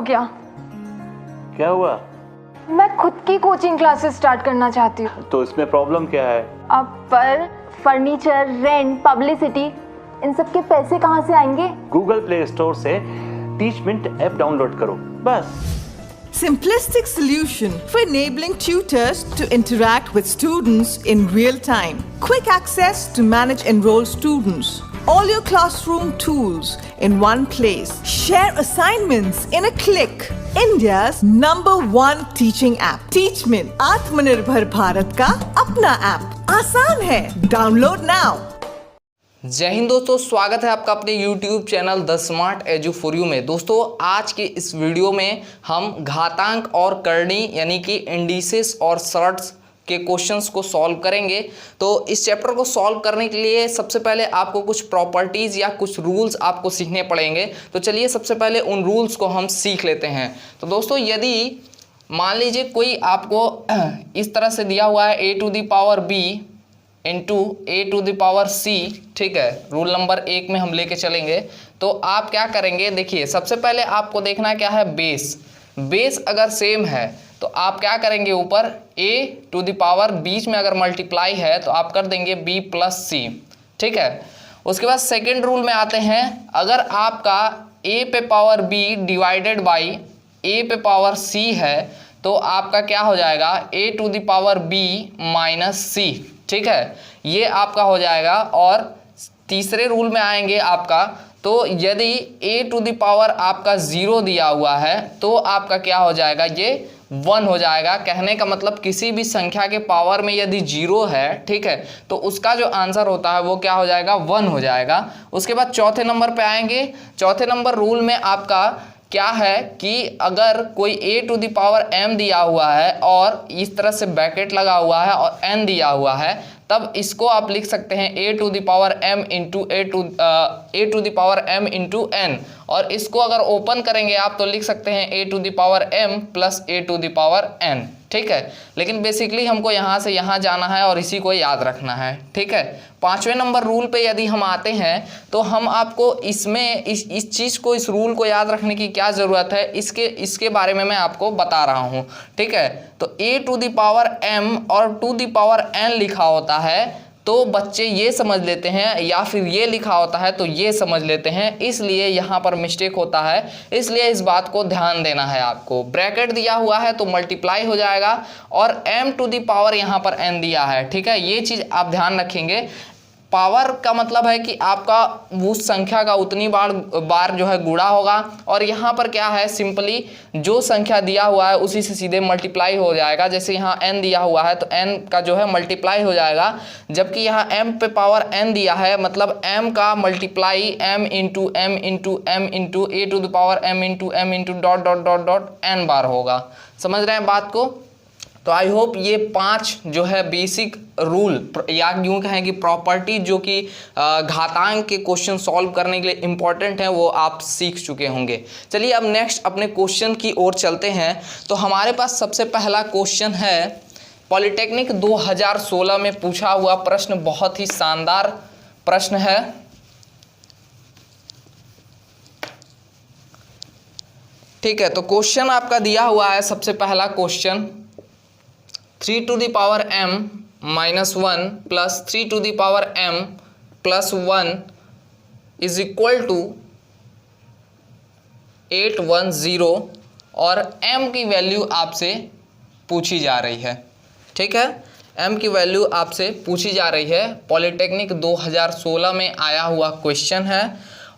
गया। क्या हुआ? मैं खुद की कोचिंग क्लासेस स्टार्ट करना चाहती हूँ। तो इसमें प्रॉब्लम क्या है? अब पर फर्नीचर, रेंट, पब्लिसिटी, इन सब के पैसे कहाँ से आएंगे? गूगल प्ले स्टोर से टीचमेंट ऐप डाउनलोड करो, बस। Simplistic solution for enabling tutors to interact with students in real time. Quick access to manage enrolled students. All your classroom tools in one place. Share assignments in a click. India's #1 teaching app. Teachment, आत्मनिर्भर भारत का अपना app. आसान है, download now. जय हिंद दोस्तों, स्वागत है आपका अपने YouTube channel the smart edu for you में। दोस्तों आज के इस वीडियो में हम घातांक और करनी यानी कि इंडिसेस और शॉर्ट्स के क्वेश्चंस को सॉल्व करेंगे। तो इस चैप्टर को सॉल्व करने के लिए सबसे पहले आपको कुछ प्रॉपर्टीज़ या कुछ रूल्स आपको सीखने पड़ेंगे। तो चलिए सबसे पहले उन रूल्स को हम सीख लेते हैं। तो दोस्तों यदि मान लीजिए कोई आपको इस तरह से दिया हुआ है a⁴b इंटू a⁴c, ठीक है, रूल नंबर 1 में हम लेके चलेंगे। तो आप क्या करेंगे, देखिए सबसे पहले आपको देखना क्या है, बेस अगर सेम है तो आप क्या करेंगे, ऊपर a⁴ बीच में अगर मल्टीप्लाई है तो आप कर देंगे b+c, ठीक है। उसके बाद सेकेंड रूल में आते हैं, अगर आपका a⁴b डिवाइडेड बाई a⁴c है तो आपका क्या हो जाएगा, a⁴b - c, ठीक है, ये आपका हो जाएगा। और तीसरे रूल में आएंगे आपका, तो यदि a⁴ आपका 0 दिया हुआ है तो आपका क्या हो जाएगा, ये 1 हो जाएगा। कहने का मतलब किसी भी संख्या के पावर में यदि 0 है, ठीक है, तो उसका जो आंसर होता है वो क्या हो जाएगा, 1 हो जाएगा। उसके बाद चौथे नंबर पे आएंगे। चौथे नंबर रूल में आपका क्या है कि अगर कोई a⁴m दिया हुआ है और इस तरह से ब्रैकेट लगा हुआ है और n दिया हुआ है, तब इसको आप लिख सकते हैं a⁴m इंटू n, और इसको अगर ओपन करेंगे आप तो लिख सकते हैं a⁴m + a⁴n, ठीक है। लेकिन बेसिकली हमको यहाँ से यहाँ जाना है और इसी को याद रखना है, ठीक है। पांचवें नंबर रूल पे यदि हम आते हैं तो हम आपको इसमें इस चीज़ को, इस रूल को याद रखने की क्या ज़रूरत है, इसके बारे में मैं आपको बता रहा हूँ, ठीक है। तो a⁴m और n लिखा होता है तो बच्चे ये समझ लेते हैं, या फिर ये लिखा होता है तो ये समझ लेते हैं, इसलिए यहाँ पर मिस्टेक होता है। इसलिए इस बात को ध्यान देना है आपको। ब्रैकेट दिया हुआ है तो मल्टीप्लाई हो जाएगा और m⁴ यहाँ पर n दिया है, ठीक है, ये चीज़ आप ध्यान रखेंगे। पावर का मतलब है कि आपका उस संख्या का उतनी बार जो है गुणा होगा, और यहाँ पर क्या है, सिंपली जो संख्या दिया हुआ है उसी से सीधे मल्टीप्लाई हो जाएगा। जैसे यहाँ n दिया हुआ है तो n का जो है मल्टीप्लाई हो जाएगा, जबकि यहाँ m⁴n दिया है, मतलब m का multiply m into a⁴m n बार होगा। समझ रहे हैं बात को? तो आई होप ये 5 जो है बेसिक रूल या यूँ कहें कि प्रॉपर्टी जो कि घातांक के क्वेश्चन सॉल्व करने के लिए इम्पॉर्टेंट हैं, वो आप सीख चुके होंगे। चलिए अब नेक्स्ट अपने क्वेश्चन की ओर चलते हैं। तो हमारे पास सबसे पहला क्वेश्चन है, पॉलिटेक्निक 2016 में पूछा हुआ प्रश्न, बहुत ही शानदार प्रश्न है। ठीक है, तो क्वेश्चन आपका दिया हुआ है, सबसे पहला question 3⁴m - 1 + 3⁴m + 1 is equal to 810, और m की वैल्यू आपसे पूछी जा रही है, ठीक है, m की वैल्यू आपसे पूछी जा रही है। पॉलिटेक्निक 2016 में आया हुआ क्वेश्चन है।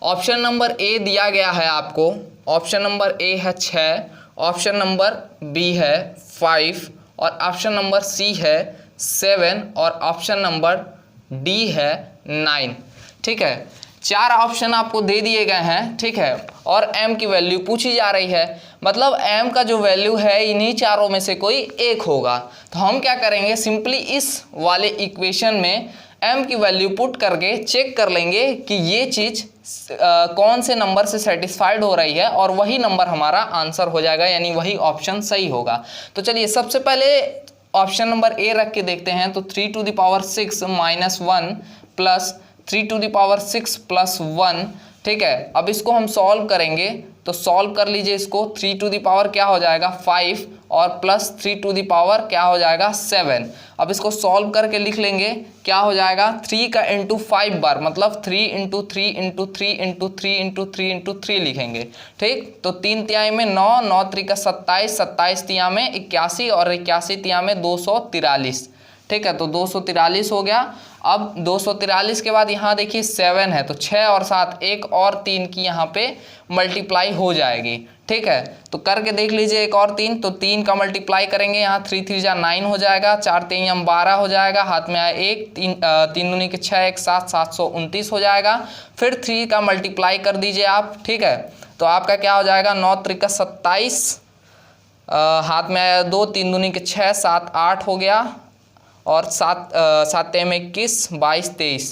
ऑप्शन नंबर ए दिया गया है आपको, ऑप्शन नंबर ए है 6, ऑप्शन नंबर बी है 5, और ऑप्शन नंबर सी है 7, और ऑप्शन नंबर डी है 9, ठीक है। 4 ऑप्शन आपको दे दिए गए हैं, ठीक है, और m की वैल्यू पूछी जा रही है, मतलब m का जो वैल्यू है इन्हीं चारों में से कोई एक होगा। तो हम क्या करेंगे, सिंपली इस वाले इक्वेशन में m की वैल्यू पुट करके चेक कर लेंगे कि ये चीज़ कौन से नंबर से सेटिस्फाइड हो रही है, और वही नंबर हमारा आंसर हो जाएगा, यानी वही ऑप्शन सही होगा। तो चलिए सबसे पहले ऑप्शन नंबर ए रख के देखते हैं। तो 3⁶ - 1 + 3⁶ + 1, ठीक है। अब इसको हम सॉल्व करेंगे तो सॉल्व कर लीजिए इसको। 3 टू द पावर क्या हो जाएगा 5 और प्लस 3 टू द पावर क्या हो जाएगा 7। अब इसको सॉल्व करके लिख लेंगे, क्या हो जाएगा 3 का इंटू 5 बार, मतलब 3 into 3 into 3 into 3 into 3 into 3 लिखेंगे। ठीक, तो 3 तिहाई में 9, 9 3 का 27, 27 तिहाई में 81 और 81 तिहाई में 243। ठीक है, तो 243 हो गया। अब 243 के बाद यहाँ देखिए 7 है, तो 6 और 7 1 और 3 की यहाँ पे मल्टीप्लाई हो जाएगी। ठीक है, तो करके देख लीजिए एक और 3, तो 3 का मल्टीप्लाई करेंगे, यहाँ 3 3 जा 9 हो जाएगा, 4 3 12 हो जाएगा, हाथ में आया 1, 3 दूनी के 6 1 7, 729 हो जाएगा। फिर 3 का मल्टीप्लाई कर दीजिए आप। ठीक है, तो आपका क्या हो जाएगा 9 3 का 27, हाथ में आया 2, 3 दूनी के 6 7 8 हो गया, और 7 में 21 22 23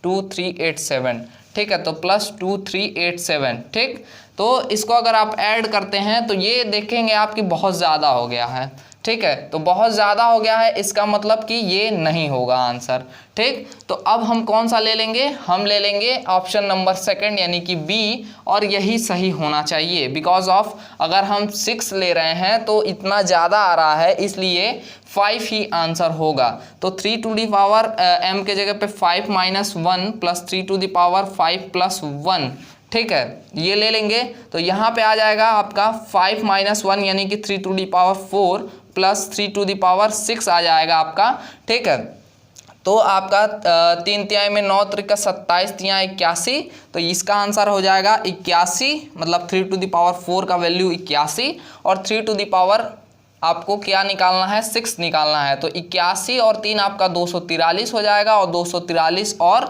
2387। ठीक है, तो प्लस 2387। ठीक, तो इसको अगर आप ऐड करते हैं तो ये देखेंगे आपकी बहुत ज़्यादा हो गया है। ठीक है, तो बहुत ज़्यादा हो गया है, इसका मतलब कि ये नहीं होगा आंसर। ठीक, तो अब हम कौन सा ले लेंगे, हम ले लेंगे ऑप्शन नंबर सेकंड यानी कि बी, और यही सही होना चाहिए। बिकॉज ऑफ अगर हम 6 ले रहे हैं तो इतना ज़्यादा आ रहा है, इसलिए 5 ही आंसर होगा। तो 3 टू दी पावर m के जगह पे 5 minus 1 plus 3 to the power 5 plus 1। ठीक है, ये ले लेंगे, तो यहाँ पे आ जाएगा आपका 5 माइनस 1 यानी कि 3 to the power 4 plus 3 to the power 6 आ जाएगा आपका। ठीक है, तो आपका 3 तिहाई में 9 3 का 27 तिहाई 81, तो इसका आंसर हो जाएगा 81, मतलब 3 टू दी पावर 4 का वैल्यू 81, और 3 टू दी पावर आपको क्या निकालना है 6 निकालना है। तो 81 और 3 आपका 243 हो जाएगा, और 243 और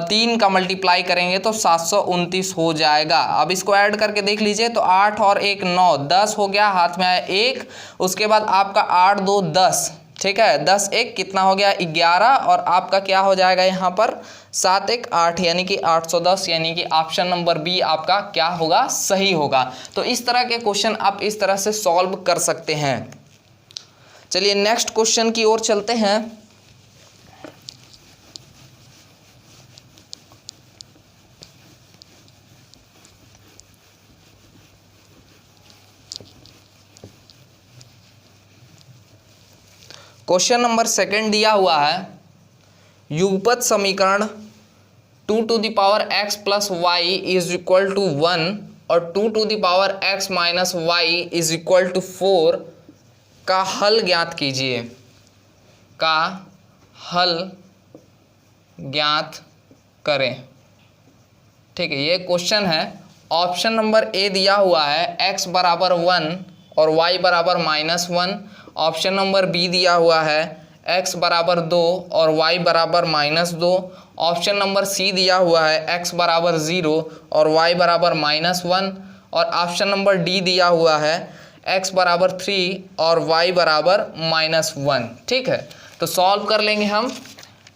3 का मल्टीप्लाई करेंगे तो 729 हो जाएगा। अब इसको ऐड करके देख लीजिए, तो 8 और 1 9 10 हो गया, हाथ में आया 1, उसके बाद आपका 8 2 10। ठीक है, 10 1 कितना हो गया 11, और आपका क्या हो जाएगा यहाँ पर 7 1 8 यानी कि 810, यानी कि ऑप्शन नंबर बी आपका क्या होगा सही होगा। तो इस तरह के क्वेश्चन आप इस तरह से सॉल्व कर सकते हैं। चलिए नेक्स्ट क्वेश्चन की ओर चलते हैं। क्वेश्चन नंबर सेकंड दिया हुआ है, युगपत समीकरण 2 to the power x plus y is equal to 1 और 2 to the power x minus y is equal to 4 का हल ज्ञात कीजिए। का हल ज्ञात करें। ठीक है, ये क्वेश्चन है। ऑप्शन नंबर ए दिया हुआ है x बराबर 1 और y बराबर -1। ऑप्शन नंबर बी दिया हुआ है x बराबर 2 और y बराबर -2। ऑप्शन नंबर सी दिया हुआ है x बराबर 0 और y बराबर -1। और ऑप्शन नंबर डी दिया हुआ है x बराबर 3 और y बराबर -1। ठीक है, तो सॉल्व कर लेंगे हम।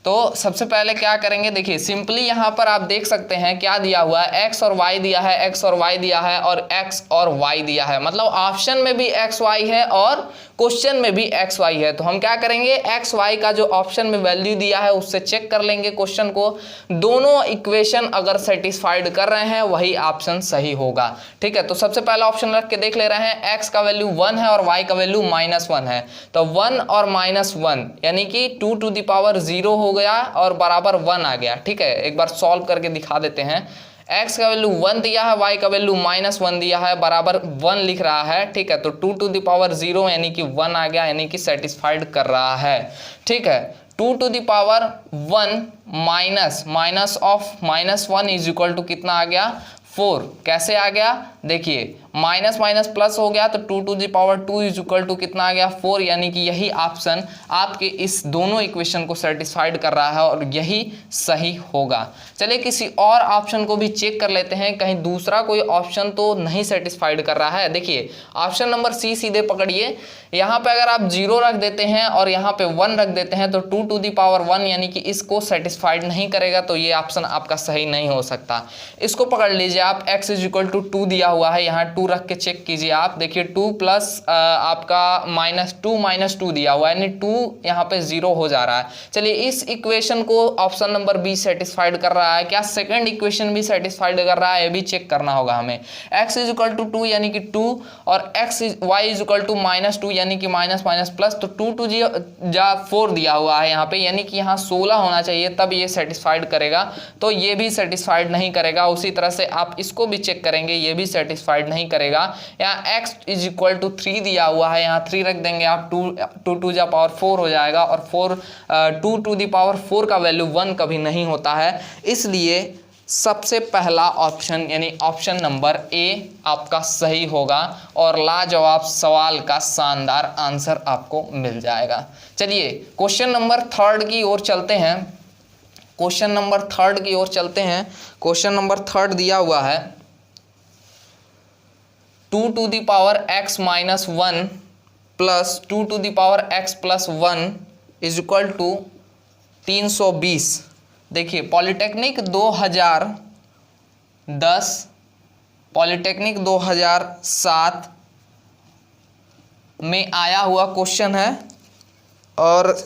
तो सबसे पहले क्या करेंगे, देखिए सिंपली यहाँ पर आप देख सकते हैं क्या दिया हुआ है, x और y दिया है, x और y दिया है, और x और y दिया है। मतलब ऑप्शन में भी x y है और क्वेश्चन में भी x y है। तो हम क्या करेंगे, x y का जो ऑप्शन में वैल्यू दिया है उससे चेक कर लेंगे क्वेश्चन को। दोनों इक्वेशन अगर सेटिस्फाइड कर रहे हैं वही ऑप्शन सही होगा। ठीक है, तो सबसे पहला ऑप्शन रख के देख ले रहे हैं, x का वैल्यू 1 है और y का वैल्यू -1 है। तो 1 और -1 यानी कि 2 टू द पावर 0 हो गया और बराबर 1 आ गया। ठीक है, एक बार सॉल्व करके दिखा देते हैं। x का वैल्यू 1 दिया है, y का वैल्यू -1 दिया है, बराबर 1 लिख रहा है। ठीक है, तो 2 टू द पावर 0 यानी कि 1 आ गया, यानी कि सेटिस्फाइड कर रहा है। ठीक है, 2 to the power 1 minus of -1 is equal to कितना आ गया 4। कैसे आ गया, देखिए माइनस माइनस प्लस हो गया, तो 2 to the power 2 is equal to कितना आ गया 4। यानी कि यही ऑप्शन आपके इस दोनों इक्वेशन को सेटिस्फाइड कर रहा है और यही सही होगा। चलिए किसी और ऑप्शन को भी चेक कर लेते हैं, कहीं दूसरा कोई ऑप्शन तो नहीं सेटिस्फाइड कर रहा है। देखिए ऑप्शन नंबर सी सीधे पकड़िए। यहाँ पे अगर आप 0 रख देते हैं और यहाँ पे 1 रख देते हैं तो 2 टू द पावर 1 यानी कि इसको सेटिस्फाइड नहीं करेगा, तो ये ऑप्शन आपका सही नहीं हो सकता। इसको पकड़ लीजिए आप x इज इक्वल टू 2 दिया हुआ है, यहाँ 2 रख के चेक कीजिए आप, देखिए 2 प्लस आपका -2 दिया हुआ है, यानी 2 यहाँ पे 0 हो जा रहा है। चलिए इस इक्वेशन को ऑप्शन नंबर बी सेटिस्फाइड कर रहा है क्या, सेकंड इक्वेशन भी सेटिस्फाइड कर रहा है, ये भी चेक करना होगा हमें। x इज इक्वल टू 2 यानी कि 2 और y इज इक्वल टू -2 यानी कि माइनस माइनस प्लस, तो 2 2 जा 4 दिया हुआ है यहाँ पे, यानी कि यहाँ 16 होना चाहिए तब ये सेटिस्फाइड करेगा, तो ये भी सेटिस्फाइड नहीं करेगा। उसी तरह से आप इसको भी चेक करेंगे, ये भी सेटिस्फाइड नहीं करेगा। यहाँ x इज इक्वल टू 3 दिया हुआ है, यहाँ 3 रख देंगे आप, 2 2 जा पावर 4 हो जाएगा, और 2 टू द पावर 4 का वैल्यू 1 कभी नहीं होता है, इसलिए सबसे पहला ऑप्शन यानी ऑप्शन नंबर ए आपका सही होगा और लाजवाब सवाल का शानदार आंसर आपको मिल जाएगा। चलिए क्वेश्चन नंबर 3 की ओर चलते हैं। क्वेश्चन नंबर 3 की ओर चलते हैं। क्वेश्चन नंबर 3 दिया हुआ है 2 to the power x minus 1 plus 2 to the power x plus 1 is equal to 320। देखिए पॉलिटेक्निक 2010, पॉलिटेक्निक 2007 में आया हुआ क्वेश्चन है और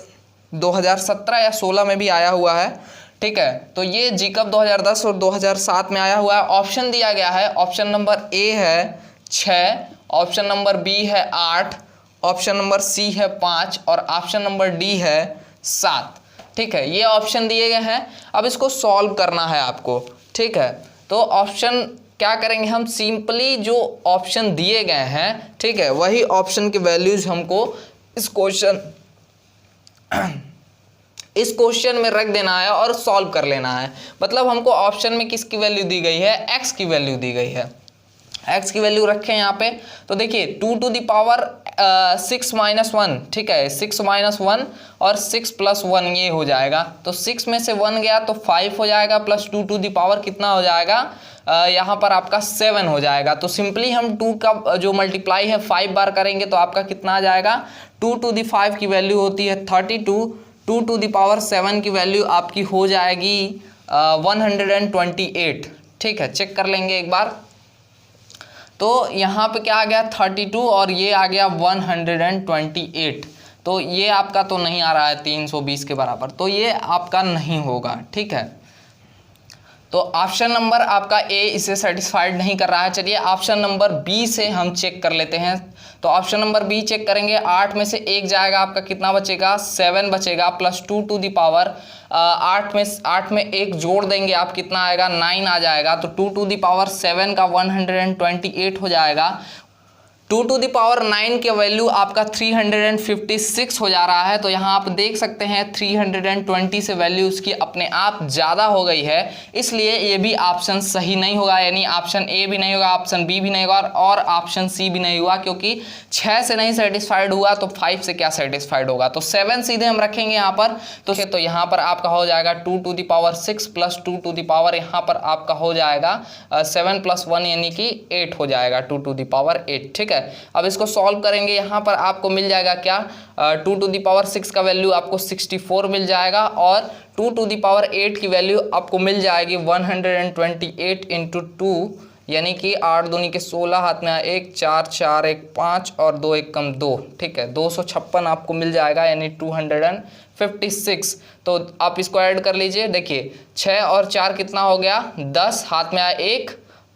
2017 या 16 में भी आया हुआ है, ठीक है। तो ये जीकअप 2010 और 2007 में आया हुआ है। ऑप्शन दिया गया है, ऑप्शन नंबर ए है 6, ऑप्शन नंबर बी है 8, ऑप्शन नंबर सी है 5 और ऑप्शन नंबर डी है 7, ठीक है। ये ऑप्शन दिए गए हैं, अब इसको सॉल्व करना है आपको, ठीक है। तो ऑप्शन क्या करेंगे हम, सिंपली जो ऑप्शन दिए गए हैं, ठीक है, वही ऑप्शन के वैल्यूज हमको इस क्वेश्चन में रख देना है और सॉल्व कर लेना है। मतलब हमको ऑप्शन में किसकी वैल्यू दी गई है, x की वैल्यू दी गई है, x की वैल्यू रखें यहाँ पे। तो देखिए 2 टू द पावर 6 माइनस 1, ठीक है, 6 माइनस 1 और 6 प्लस 1 ये हो जाएगा, तो 6 में से 1 गया तो 5 हो जाएगा, प्लस 2 टू द पावर कितना हो जाएगा, यहाँ पर आपका 7 हो जाएगा। तो सिंपली हम 2 का जो मल्टीप्लाई है 5 बार करेंगे तो आपका कितना आ जाएगा, 2 टू द 5 की वैल्यू होती है 32, 2 टू द पावर 7 की वैल्यू आपकी हो जाएगी 128, ठीक है। चेक कर लेंगे एक बार, तो यहाँ पे क्या आ गया 32 और ये आ गया 128, तो ये आपका तो नहीं आ रहा है 320 के बराबर, तो ये आपका नहीं होगा, ठीक है। तो ऑप्शन नंबर आपका ए इसे सेटिस्फाइड नहीं कर रहा है। चलिए ऑप्शन नंबर बी से हम चेक कर लेते हैं। तो ऑप्शन नंबर बी चेक करेंगे, 8 में से 1 जाएगा, आपका कितना बचेगा, 7 बचेगा, प्लस 2 टू द पावर 8 में 1 जोड़ देंगे आप, कितना आएगा, 9 आ जाएगा। तो 2 टू द पावर 7 का 128 हो जाएगा। 2 टू द पावर 9 के वैल्यू आपका 356 हो जा रहा है। तो यहाँ आप देख सकते हैं 320 से वैल्यू उसकी अपने आप ज़्यादा हो गई है, इसलिए ये भी ऑप्शन सही नहीं होगा, यानी ऑप्शन ए भी नहीं होगा, ऑप्शन बी भी नहीं होगा और ऑप्शन सी भी नहीं हुआ, क्योंकि 6 से नहीं सेटिस्फाइड हुआ तो 5 से क्या सेटिस्फाइड होगा। तो 7 सीधे हम रखेंगे यहाँ पर, तो यहाँ पर आपका हो जाएगा 2 to the power 6 plus 2 to the power यहाँ पर आपका हो जाएगा 7 प्लस 1 यानी कि 8 हो जाएगा, 2 टू द पावर 8, ठीक है। अब इसको सॉल्व करेंगे, यहाँ पर आपको मिल जाएगा क्या, 2 टू द पावर 6 का वैल्यू आपको 64 मिल जाएगा और 2 टू द पावर 8 की वैल्यू आपको मिल जाएगी 128 इंटू 2, यानी कि 8 दूनी के 16, हाथ में 1 4 4 1 5 और 2 1 कम 2, ठीक है, 256 आपको मिल जाएगा, यानी 256। तो आप इसको ऐड कर लीजिए, देखिए 6 और 4 कितना हो गया, 10, हाथ में आया 1,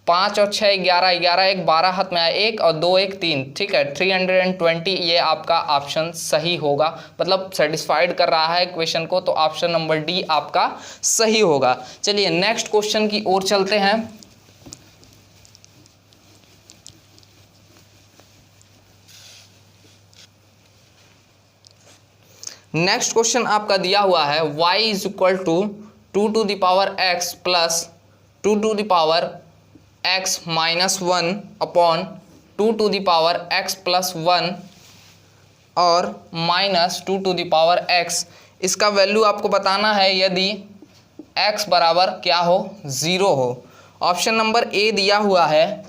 5 और 6 11, 11 1 12, हाथ में आया 1 और 2 1 3, ठीक है, 320 ये आपका ऑप्शन सही होगा, मतलब सेटिस्फाइड कर रहा है क्वेश्चन को, तो ऑप्शन नंबर डी आपका सही होगा। चलिए नेक्स्ट क्वेश्चन की ओर चलते हैं। नेक्स्ट क्वेश्चन आपका दिया हुआ है y is equal to 2 to the power x plus 2 to the power x minus 1 upon 2 to the power x plus 1 और minus 2 to the power x। इसका वैल्यू आपको बताना है यदि x बराबर क्या हो, 0 हो। ऑप्शन नंबर ए दिया हुआ है,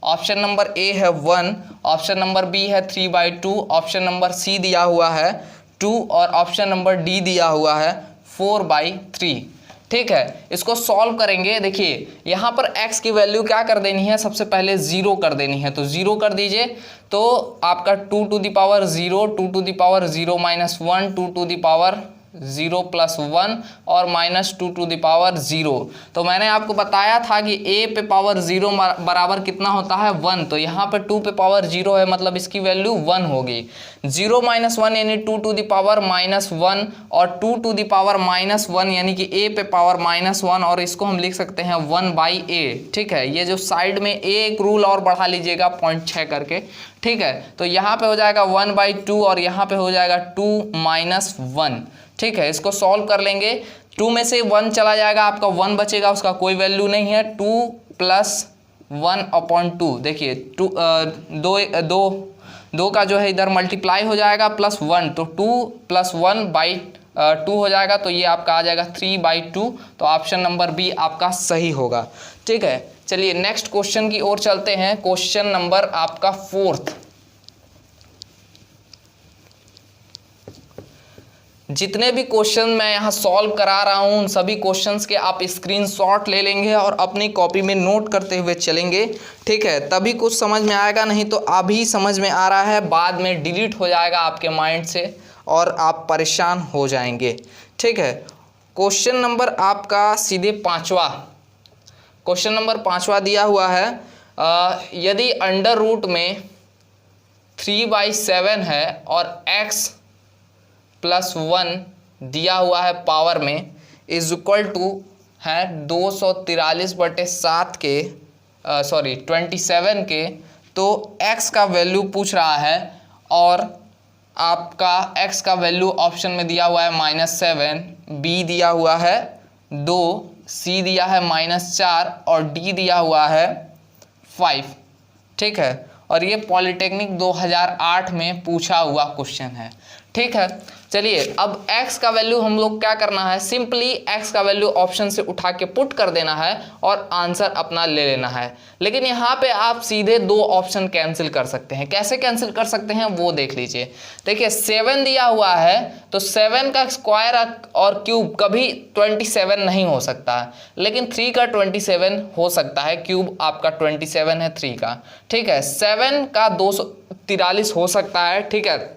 ऑप्शन नंबर ए है 1, ऑप्शन नंबर बी है 3/2, ऑप्शन नंबर सी दिया हुआ है 2 और ऑप्शन नंबर डी दिया हुआ है 4/3। ठीक है, इसको सॉल्व करेंगे। देखिए यहाँ पर x की वैल्यू क्या कर देनी है, सबसे पहले 0 कर देनी है, तो 0 कर दीजिए। तो आपका 2 to the power 0, 2 to the power 0 minus 1, 2 to the power 0 plus 1 और माइनस 2 टू द पावर 0। तो मैंने आपको बताया था कि a पे पावर 0 बराबर कितना होता है 1, तो यहाँ पे 2 पे पावर 0 है, मतलब इसकी वैल्यू 1 होगी। 0 माइनस 1 यानी 2 टू द पावर माइनस 1 और 2 टू द पावर माइनस 1 यानी कि a पे पावर माइनस 1, और इसको हम लिख सकते हैं 1 बाई a। ठीक है, ये जो साइड में a एक रूल और बढ़ा लीजिएगा 0.6 करके। ठीक है, तो यहाँ पे हो जाएगा 1/2 और यहाँ पे हो जाएगा 2 माइनस 1। ठीक है, इसको सॉल्व कर लेंगे। 2 में से 1 चला जाएगा, आपका 1 बचेगा, उसका कोई वैल्यू नहीं है। 2 प्लस 1/2, देखिए 2 का जो है इधर मल्टीप्लाई हो जाएगा प्लस 1, तो 2 प्लस 1/2 हो जाएगा, तो ये आपका आ जाएगा 3/2। तो ऑप्शन नंबर बी आपका सही होगा। ठीक है, चलिए नेक्स्ट क्वेश्चन की ओर चलते हैं। क्वेश्चन नंबर आपका 4th। जितने भी क्वेश्चन मैं यहाँ सॉल्व करा रहा हूँ उन सभी क्वेश्चंस के आप स्क्रीनशॉट ले लेंगे और अपनी कॉपी में नोट करते हुए चलेंगे। ठीक है, तभी कुछ समझ में आएगा, नहीं तो अभी समझ में आ रहा है, बाद में डिलीट हो जाएगा आपके माइंड से और आप परेशान हो जाएंगे। ठीक है, क्वेश्चन नंबर आपका सीधे 5वां, क्वेश्चन नंबर 5वां दिया हुआ है। यदि अंडर रूट में 3/7 है और x प्लस 1 दिया हुआ है पावर में, इज इक्वल टू है 243/7 के 27 के, तो x का वैल्यू पूछ रहा है और आपका x का वैल्यू ऑप्शन में दिया हुआ है -7, b दिया हुआ है 2, c दिया है -4 और d दिया हुआ है 5। ठीक है, और ये पॉलिटेक्निक 2008 में पूछा हुआ क्वेश्चन है। ठीक है, चलिए अब x का वैल्यू हम लोग क्या करना है, सिंपली x का वैल्यू ऑप्शन से उठा के पुट कर देना है और आंसर अपना ले लेना है। लेकिन यहाँ पे आप सीधे 2 ऑप्शन कैंसिल कर सकते हैं। कैसे कैंसिल कर सकते हैं वो देख लीजिए। देखिए 7 दिया हुआ है, तो 7 का स्क्वायर और क्यूब कभी 27 नहीं हो सकता है, लेकिन 3 का 27 हो सकता है। क्यूब आपका 27 है 3 का। ठीक है, 7 का 243 हो सकता है। ठीक है,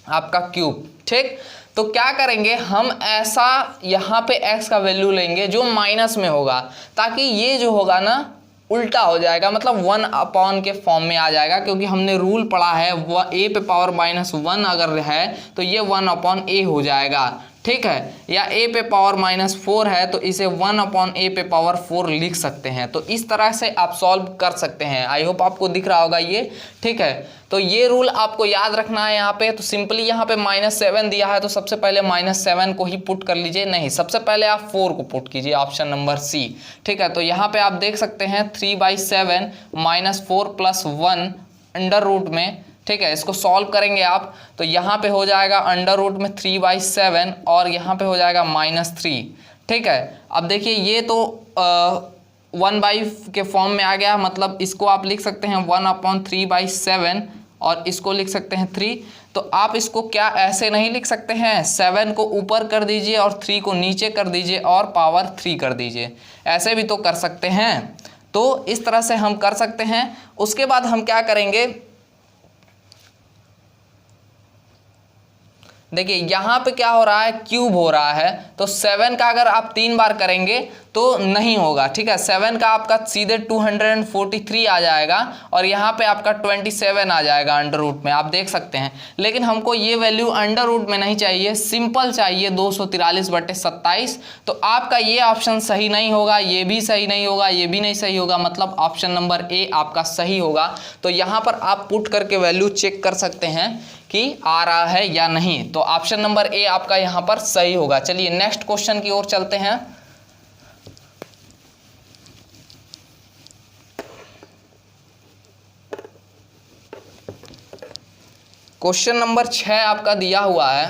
आपका क्यूब। ठीक, तो क्या करेंगे हम, ऐसा यहाँ पे x का वैल्यू लेंगे जो माइनस में होगा, ताकि ये जो होगा ना उल्टा हो जाएगा, मतलब 1 के फॉर्म में आ जाएगा, क्योंकि हमने रूल पढ़ा है a पे पावर -1 अगर है तो ये 1/a हो जाएगा। ठीक है, या a पे पावर -4 है तो इसे 1/a पे पावर 4 लिख सकते हैं। तो इस तरह से आप सॉल्व कर सकते हैं। आई होप आपको दिख रहा होगा ये। ठीक है, तो ये रूल आपको याद रखना है यहाँ पे। तो सिंपली यहाँ पे -7 दिया है, तो सबसे पहले -7 को ही पुट कर लीजिए। नहीं, सबसे पहले आप 4 को पुट कीजिए, ऑप्शन नंबर सी। ठीक है, तो यहाँ पे आप देख सकते हैं 3/7 -4 प्लस 1 अंडर रूट में। ठीक है, इसको सॉल्व करेंगे आप, तो यहाँ पे हो जाएगा अंडर रूट में 3/7 और यहाँ पे हो जाएगा -3। ठीक है, अब देखिए ये तो 1 के फॉर्म में आ गया, मतलब इसको आप लिख सकते हैं 1/3/7 और इसको लिख सकते हैं 3। तो आप इसको क्या ऐसे नहीं लिख सकते हैं, 7 को ऊपर कर दीजिए और 3 को नीचे कर दीजिए और पावर 3 कर दीजिए, ऐसे भी तो कर सकते हैं। तो इस तरह से हम कर सकते हैं। उसके बाद हम क्या करेंगे, देखिए यहाँ पे क्या हो रहा है, क्यूब हो रहा है, तो 7 का अगर आप 3 बार करेंगे तो नहीं होगा। ठीक है, 7 का आपका सीधे 243 आ जाएगा और यहाँ पे आपका 27 आ जाएगा अंडर रूट में, आप देख सकते हैं। लेकिन हमको ये वैल्यू अंडर रूट में नहीं चाहिए, सिंपल चाहिए 243/27। तो आपका ये ऑप्शन सही नहीं होगा, ये भी सही नहीं होगा, ये भी नहीं सही होगा, मतलब ऑप्शन नंबर ए आपका सही होगा। तो यहाँ पर आप पुट करके वैल्यू चेक कर सकते हैं कि आ रहा है या नहीं। तो ऑप्शन नंबर ए आपका यहाँ पर सही होगा। चलिए नेक्स्ट क्वेश्चन की ओर चलते हैं। क्वेश्चन नंबर 6 आपका दिया हुआ है।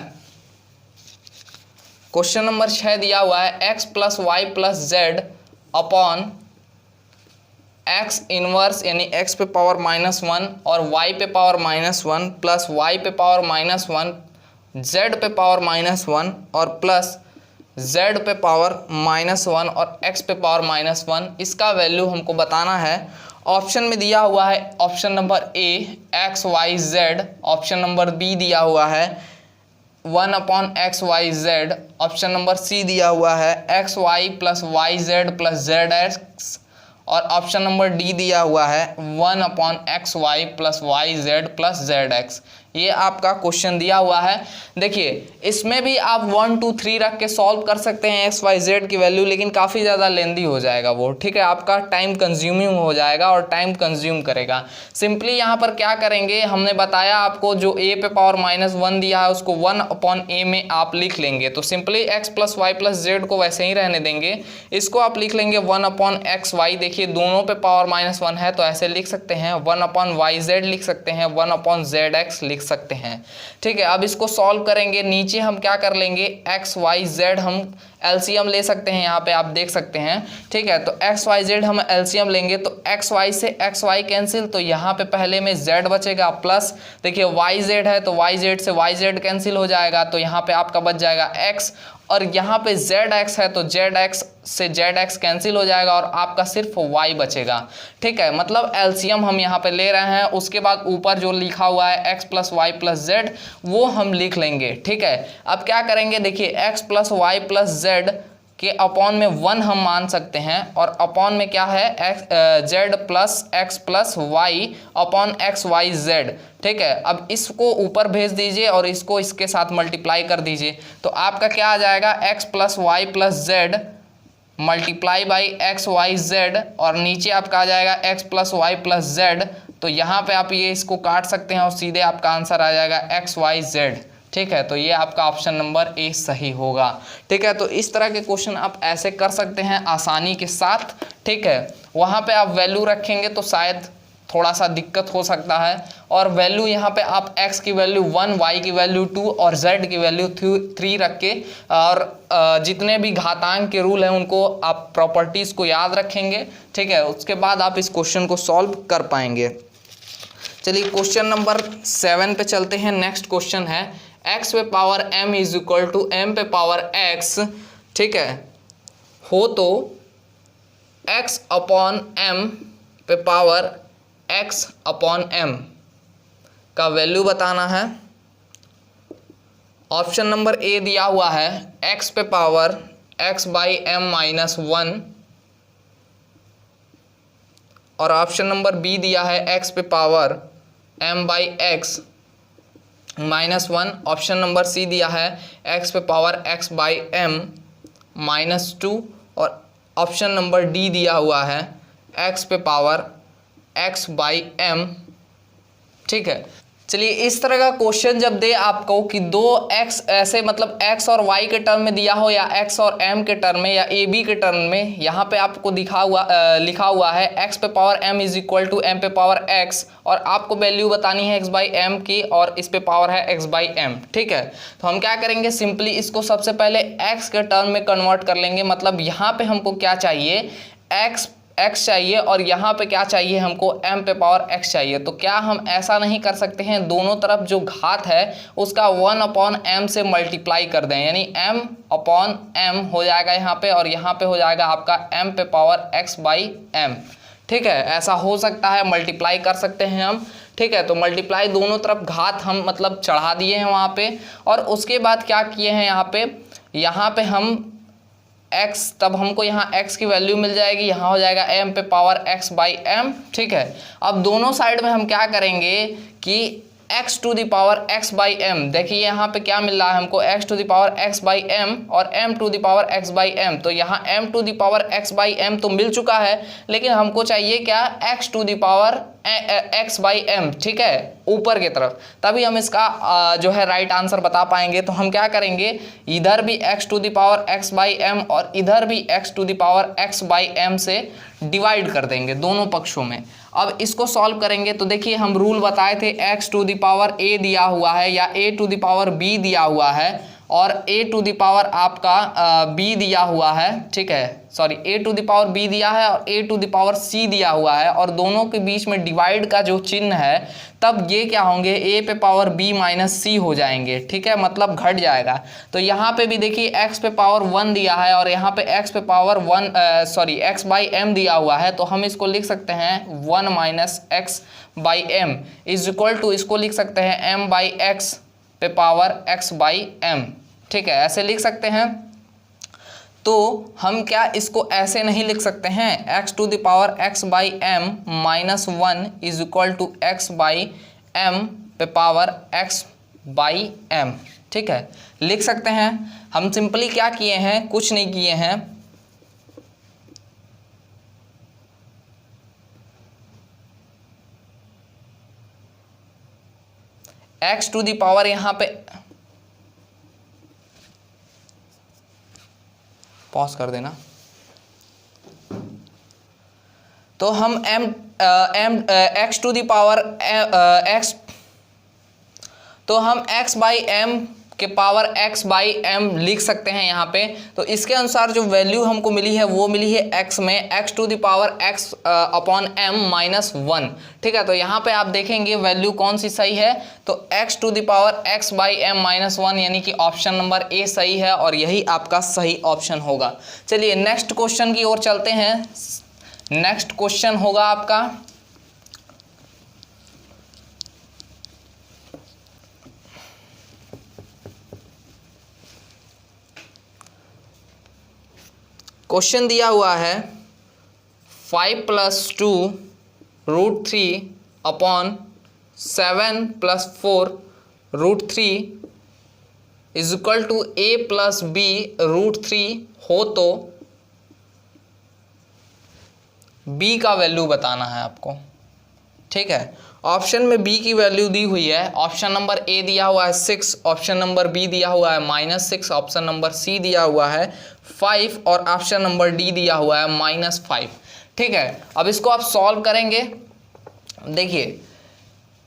क्वेश्चन नंबर 6 दिया हुआ है x + y + z upon x inverse यानी x पे पावर -1 और y पे पावर -1 प्लस y पे पावर -1 z पे पावर -1 और प्लस z पे पावर -1 और x पे पावर -1, इसका वैल्यू हमको बताना है। ऑप्शन में दिया हुआ है option number A x y z, option number B दिया हुआ है 1/xyz, ऑप्शन नंबर सी दिया हुआ है xy + yz + zx, और ऑप्शन नंबर डी दिया हुआ है 1/xy + yz + zx। ये आपका क्वेश्चन दिया हुआ है। देखिए इसमें भी आप 1 2 3 रख के सॉल्व कर सकते हैं एक्स वाई जेड की वैल्यू, लेकिन काफ़ी ज़्यादा लेंदी हो जाएगा वो, ठीक है, आपका टाइम कंज्यूमिंग हो जाएगा और टाइम कंज्यूम करेगा। सिंपली यहाँ पर क्या करेंगे, हमने बताया आपको जो a पे पावर -1 दिया है उसको 1/a में आप लिख लेंगे, तो सिंपली x + y + z को वैसे ही रहने देंगे, इसको आप लिख लेंगे 1/xy। देखिए दोनों पे पावर -1 है तो ऐसे लिख सकते हैं, 1/yz लिख सकते हैं, 1/zx लिख सकते हैं, ठीक है। अब इसको सॉल्व करेंगे, नीचे हम क्या कर लेंगे x y z हम एलसीएम ले सकते हैं, यहाँ पे आप देख सकते हैं, ठीक है। तो x y z हम एलसीएम लेंगे तो x y से x y कैंसिल, तो यहाँ पे पहले में z बचेगा, प्लस देखिए y z है तो y z से y z कैंसिल हो जाएगा, तो यहाँ पे आपका बच जाएगा x, और यहाँ पे zx है तो zx से zx कैंसिल हो जाएगा और आपका सिर्फ y बचेगा, ठीक है। मतलब एलसीएम हम यहाँ पे ले रहे हैं, उसके बाद ऊपर जो लिखा हुआ है x + y + z वो हम लिख लेंगे, ठीक है। अब क्या करेंगे, देखिए x + y + z के अपॉन में 1 हम मान सकते हैं, और अपॉन में क्या है z + x + y upon x y z, ठीक है। अब इसको ऊपर भेज दीजिए और इसको इसके साथ मल्टीप्लाई कर दीजिए, तो आपका क्या आ जाएगा x + y + z multiply by x y z, और नीचे आपका आ जाएगा x + y + z, तो यहाँ पे आप ये इसको काट सकते हैं और सीधे आपका आंसर आ जाएगा x y z, ठीक है। तो ये आपका ऑप्शन नंबर ए सही होगा, ठीक है। तो इस तरह के क्वेश्चन आप ऐसे कर सकते हैं आसानी के साथ, ठीक है। वहाँ पे आप वैल्यू रखेंगे तो शायद थोड़ा सा दिक्कत हो सकता है, और वैल्यू यहाँ पे आप x की वैल्यू 1, y की वैल्यू 2 और z की वैल्यू 3 रख के, और जितने भी घातांक के रूल हैं उनको आप प्रॉपर्टीज़ को याद रखेंगे, ठीक है। उसके बाद आप इस क्वेश्चन को सॉल्व कर पाएंगे। चलिए क्वेश्चन नंबर 7 पे चलते हैं। नेक्स्ट क्वेश्चन है x पे पावर m = m पे पावर x, ठीक है, हो तो x/m पे पावर x/m का वैल्यू बताना है। ऑप्शन नंबर ए दिया हुआ है x पे पावर x/m - 1, और ऑप्शन नंबर बी दिया है x पे power m/x -1, option number C दिया है x पे पावर x/m -2, और ऑप्शन नंबर डी दिया हुआ है x पे पावर x/m, ठीक है। चलिए इस तरह का क्वेश्चन जब दे आपको कि दो x ऐसे मतलब x और y के टर्म में दिया हो, या x और m के टर्म में, या a b के टर्म में, यहाँ पे आपको लिखा हुआ है x पे पावर m = m पे पावर x, और आपको वैल्यू बतानी है x/m की, और इस पे पावर है x/m, ठीक है। तो हम क्या करेंगे, सिंपली इसको सबसे पहले x के टर्म में कन्वर्ट कर लेंगे। मतलब यहाँ पे हमको क्या चाहिए, x चाहिए, और यहाँ पे क्या चाहिए हमको m पे पावर x चाहिए। तो क्या हम ऐसा नहीं कर सकते हैं, दोनों तरफ जो घात है उसका 1/m से मल्टीप्लाई कर दें, यानी m/m हो जाएगा यहाँ पे, और यहाँ पे हो जाएगा आपका m पे पावर x/m, ठीक है। ऐसा हो सकता है, मल्टीप्लाई कर सकते हैं हम, ठीक है। तो मल्टीप्लाई दोनों तरफ घात हम मतलब चढ़ा दिए हैं वहाँ पे, और उसके बाद क्या किए हैं यहाँ पे हम x, तब हमको यहाँ x की वैल्यू मिल जाएगी, यहाँ हो जाएगा m पे पावर x/m, ठीक है। अब दोनों साइड में हम क्या करेंगे कि x⁻x/m, देखिए यहाँ पे क्या मिल रहा है हमको x⁻x/m और m⁻x/m, तो यहाँ m⁻x/m तो मिल चुका है, लेकिन हमको चाहिए क्या x⁻x/m, ठीक है, ऊपर की तरफ, तभी हम इसका जो है राइट आंसर बता पाएंगे। तो हम क्या करेंगे, इधर भी x⁻x/m और इधर भी x⁻x/m से डिवाइड कर देंगे दोनों पक्षों में। अब इसको सॉल्व करेंगे तो देखिए हम रूल बताए थे x⁻a दिया हुआ है या a⁻b दिया हुआ है, और a टू द पावर आपका b दिया हुआ है, ठीक है, sorry a to the power b दिया है और a to the power c दिया हुआ है, और दोनों के बीच में डिवाइड का जो चिन्ह है तब ये क्या होंगे, a पे पावर b माइनस c हो जाएंगे, ठीक है, मतलब घट जाएगा। तो यहाँ पे भी देखिए x पे पावर 1 दिया है और यहाँ पे x पे power 1 sorry x by m दिया हुआ है, तो हम इसको लिख सकते हैं 1 minus x by m is equal to, इसको लिख सकते हैं m बाई x पे पावर x बाई m, ठीक है, ऐसे लिख सकते हैं। तो हम क्या इसको ऐसे नहीं लिख सकते हैं, x to the power x by m minus 1 is equal to x by m पे पावर x बाई m, ठीक है, लिख सकते हैं। हम सिंपली क्या किए हैं, कुछ नहीं किए हैं, x टू द पावर यहाँ पे पॉज कर देना, तो हम x to the power x, तो हम x बाई m के पावर x बाई m लिख सकते हैं यहाँ पे। तो इसके अनुसार जो वैल्यू हमको मिली है वो मिली है x में x to the power x upon m minus 1, ठीक है। तो यहाँ पे आप देखेंगे वैल्यू कौन सी सही है, तो x to the power x by m minus 1 यानी कि ऑप्शन नंबर ए सही है और यही आपका सही ऑप्शन होगा। चलिए नेक्स्ट क्वेश्चन की ओर चलते हैं। नेक्स्ट क्वेश्चन होगा आपका क्वेश्चन दिया हुआ है 5 plus 2 root 3 upon 7 plus 4 root 3 is equal to a plus B root 3 हो तो b का वैल्यू बताना है आपको, ठीक है। ऑप्शन में b की वैल्यू दी हुई है, ऑप्शन नंबर a दिया हुआ है 6, ऑप्शन नंबर b दिया हुआ है -6, ऑप्शन नंबर c दिया हुआ है 5 और ऑप्शन नंबर d दिया हुआ है -5, ठीक है। अब इसको आप सॉल्व करेंगे। देखिए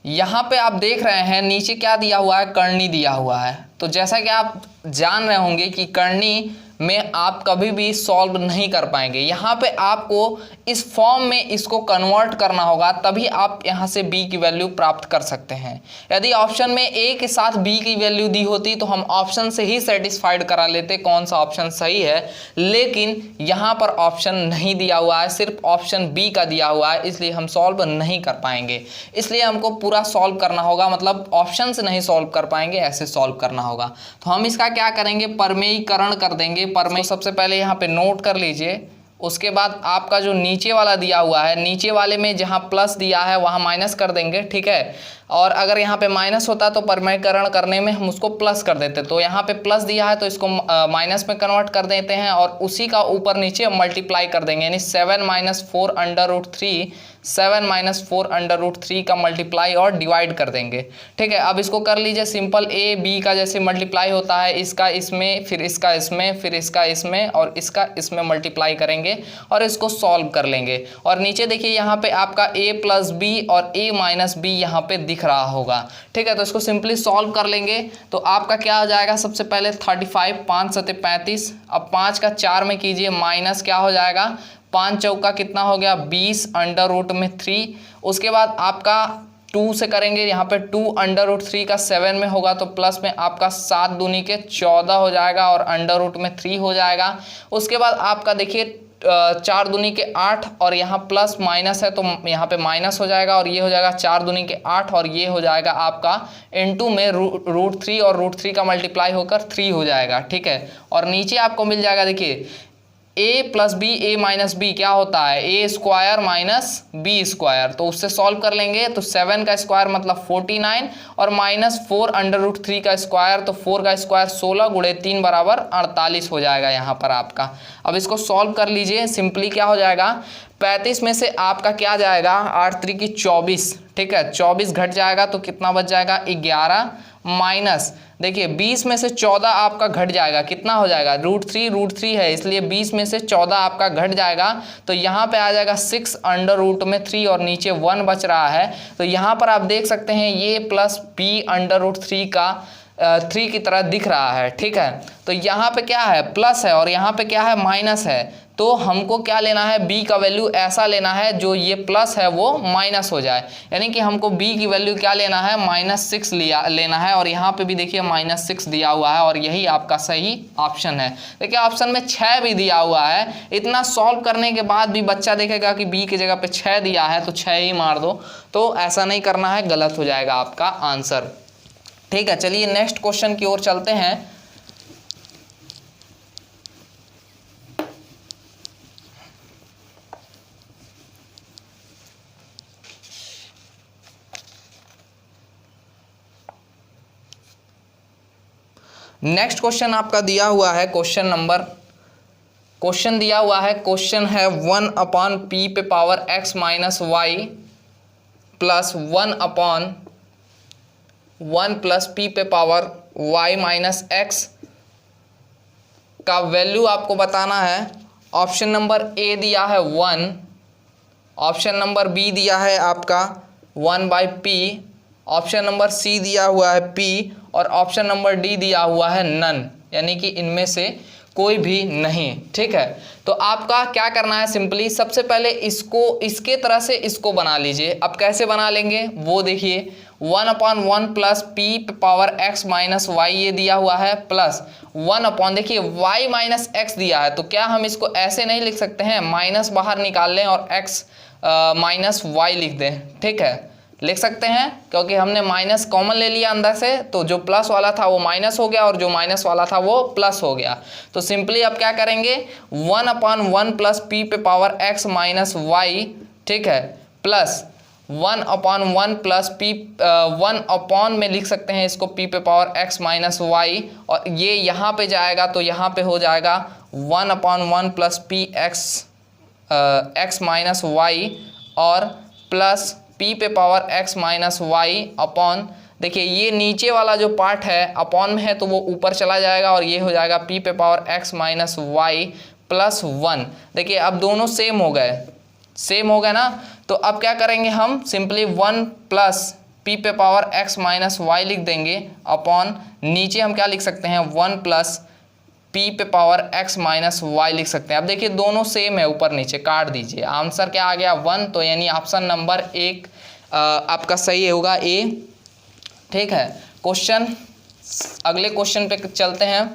यहाँ पे आप देख रहे हैं नीचे क्या दिया हुआ है, करनी दिया हुआ है। तो जैसा कि आप जान रहे होंगे कि करनी में आप कभी भी सॉल्व नहीं कर पाएंगे, यहाँ पे आपको इस फॉर्म में इसको कन्वर्ट करना होगा, तभी आप यहाँ से b की वैल्यू प्राप्त कर सकते हैं। यदि ऑप्शन में a के साथ b की वैल्यू दी होती तो हम ऑप्शन से ही सेटिस्फाइड करा लेते कौन सा ऑप्शन सही है, लेकिन यहाँ पर ऑप्शन नहीं दिया हुआ है, सिर्फ ऑप्शन b का दिया हुआ है, इसलिए हम सॉल्व नहीं कर पाएंगे। इसलिए हमको पूरा सॉल्व करना होगा, मतलब ऑप्शन से नहीं सॉल्व कर पाएंगे, ऐसे सॉल्व करना होगा। तो हम इसका क्या करेंगे, परमेयीकरण कर देंगे। तो सबसे पहले यहाँ पे नोट कर लीजिए, उसके बाद आपका जो नीचे वाला दिया हुआ है, नीचे वाले में जहाँ प्लस दिया है वहाँ माइनस कर देंगे, ठीक है। और अगर यहाँ पे माइनस होता तो परमेयीकरण करने में हम उसको प्लस कर देते, तो यहाँ पे प्लस दिया है तो इसको माइनस में कन्वर्ट कर देते हैं और उसी का ऊपर नीचे मल्टीप्लाई कर देंगे, यानी 7 minus 4 under root 3, 7 minus 4 under root 3 का मल्टीप्लाई और डिवाइड कर देंगे, ठीक है। अब इसको कर लीजिए सिंपल, a b का जैसे मल्टीप्लाई होता है, इसका इसमें, फिर इसका इसमें, फिर इसका इसमें और इसका इसमें मल्टीप्लाई करेंगे और इसको सॉल्व कर लेंगे। और नीचे देखिए यहाँ पे आपका a प्लस बी और a माइनस बी यहाँ पे दिख रहा होगा, ठीक है। तो इसको सिंपली सॉल्व कर लेंगे तो आपका क्या हो जाएगा, सबसे पहले 35, 5 सते 35, अब 5 का 4 में कीजिए, माइनस क्या हो जाएगा, 5 चौका कितना हो गया 20 अंडर रूट में 3, उसके बाद आपका 2 से करेंगे, यहाँ पे 2 अंडर रूट 3 का 7 में होगा तो प्लस में आपका 7 दूनी के 14 हो जाएगा और अंडर रूट में 3 हो जाएगा। उसके बाद आपका देखिए 4 दूनी के 8 और यहाँ प्लस माइनस है तो यहाँ पे माइनस हो जाएगा और ये हो जाएगा 4 दूनी के 8 और ये हो जाएगा आपका इनटू में रूट 3 और रूट 3 का मल्टीप्लाई होकर 3 हो जाएगा, ठीक है। और नीचे आपको मिल जाएगा, देखिए a plus B, a minus B क्या होता है, a square minus B square, तो उससे सॉल्व कर लेंगे तो 7 का स्क्वायर मतलब 49 और माइनस 4 अंडर रूट 3 का स्क्वायर, तो 4 का स्क्वायर 16 गुणे 3 बराबर 48 हो जाएगा यहाँ पर आपका। अब इसको सॉल्व कर लीजिए, सिंपली क्या हो जाएगा, 35 में से आपका क्या जाएगा, 8 3 की 24, ठीक है, 24 घट जाएगा तो कितना बच जाएगा 11, माइनस देखिए 20 में से 14 आपका घट जाएगा, कितना हो जाएगा, रूट 3 है इसलिए 20 में से 14 आपका घट जाएगा तो यहाँ पे आ जाएगा 6 अंडर रूट में 3 और नीचे 1 बच रहा है। तो यहाँ पर आप देख सकते हैं ये प्लस बी अंडर रूट 3 का 3 की तरह दिख रहा है, ठीक है। तो यहाँ पे क्या है, प्लस है और यहाँ पे क्या है, माइनस है। तो हमको क्या लेना है, b का वैल्यू ऐसा लेना है जो ये प्लस है वो माइनस हो जाए, यानी कि हमको b की वैल्यू क्या लेना है, -6 लेना है। और यहाँ पे भी देखिए -6 दिया हुआ है और यही आपका सही ऑप्शन है। देखिए ऑप्शन में 6 भी दिया हुआ है। इतना सॉल्व करने के बाद भी बच्चा देखेगा कि b की जगह पे 6 दिया है तो 6 ही मार दो, तो ऐसा नहीं करना है, गलत हो जाएगा आपका आंसर, ठीक है। चलिए नेक्स्ट क्वेश्चन की ओर चलते हैं। नेक्स्ट क्वेश्चन आपका दिया हुआ है, क्वेश्चन दिया हुआ है, क्वेश्चन है 1/p पे power x minus y plus 1/1 plus p पे पावर y माइनस x का वैल्यू आपको बताना है। ऑप्शन नंबर ए दिया है 1, ऑप्शन नंबर बी दिया है आपका 1/p, ऑप्शन नंबर सी दिया हुआ है p और ऑप्शन नंबर डी दिया हुआ है नन, यानी कि इनमें से कोई भी नहीं, ठीक है। तो आपका क्या करना है, सिंपली सबसे पहले इसको इसके तरह से इसको बना लीजिए। अब कैसे बना लेंगे वो देखिए, 1/1 प्लस p पे पावर x माइनस वाई ये दिया हुआ है, प्लस 1/, देखिए y माइनस x दिया है, तो क्या हम इसको ऐसे नहीं लिख सकते हैं, माइनस बाहर निकाल लें और x माइनस वाई लिख दें, ठीक है, लिख सकते हैं, क्योंकि हमने माइनस कॉमन ले लिया अंदर से, तो जो प्लस वाला था वो माइनस हो गया और जो माइनस वाला था वो प्लस हो गया। तो सिंपली अब क्या करेंगे, 1/1 प्लस p पे पावर x माइनस वाई, ठीक है, प्लस 1/1 प्लस p 1 में लिख सकते हैं इसको p पे पावर x माइनस वाई, और ये यहाँ पे जाएगा तो यहाँ पे हो जाएगा 1/1 plus p x minus y और प्लस p पे power x minus y upon, देखिए ये नीचे वाला जो पार्ट है अपॉन में है तो वो ऊपर चला जाएगा और ये हो जाएगा p पे power x minus y plus 1। देखिए अब दोनों सेम हो गए ना, तो अब क्या करेंगे हम, सिंपली 1 प्लस p पे पावर x माइनस वाई लिख देंगे अपॉन, नीचे हम क्या लिख सकते हैं, 1 प्लस p पे पावर x माइनस वाई लिख सकते हैं। अब देखिए दोनों सेम है, ऊपर नीचे काट दीजिए, आंसर क्या आ गया 1, तो यानी ऑप्शन नंबर 1 आपका सही होगा ए, ठीक है। क्वेश्चन, अगले क्वेश्चन पे चलते हैं।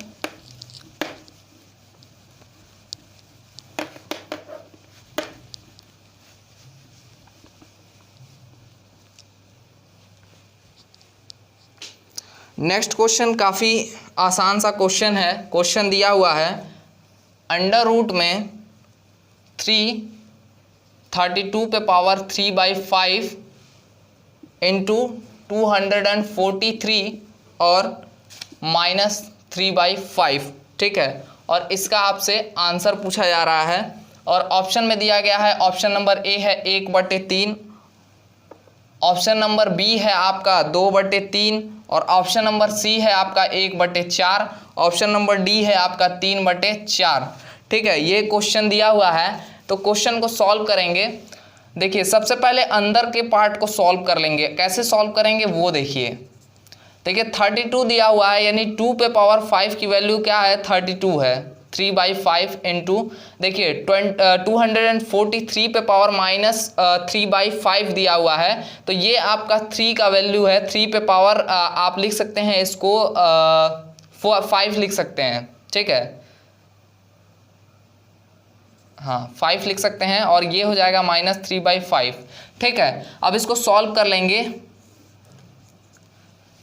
नेक्स्ट क्वेश्चन काफ़ी आसान सा क्वेश्चन है। क्वेश्चन दिया हुआ है, अंडर रूट में 32 पे पावर 3/5 इंटू 243 और -3/5, ठीक है, और इसका आपसे आंसर पूछा जा रहा है। और ऑप्शन में दिया गया है, ऑप्शन नंबर ए है 1/3, ऑप्शन नंबर बी है आपका 2/3 और ऑप्शन नंबर सी है आपका 1/4, ऑप्शन नंबर डी है आपका 3/4, ठीक है। ये क्वेश्चन दिया हुआ है, तो क्वेश्चन को सॉल्व करेंगे। देखिए सबसे पहले अंदर के पार्ट को सॉल्व कर लेंगे, कैसे सॉल्व करेंगे वो देखिए। 32 दिया हुआ है, यानी 2 पे पावर 5 की वैल्यू क्या है, 32 है, 3/5 इंटू, देखिए 243 पे पावर -3/5 दिया हुआ है, तो ये आपका 3 का वैल्यू है, 3 पे पावर आप लिख सकते हैं इसको 5 लिख सकते हैं, ठीक है, हाँ 5 लिख सकते हैं और ये हो जाएगा -3/5, ठीक है। अब इसको सॉल्व कर लेंगे।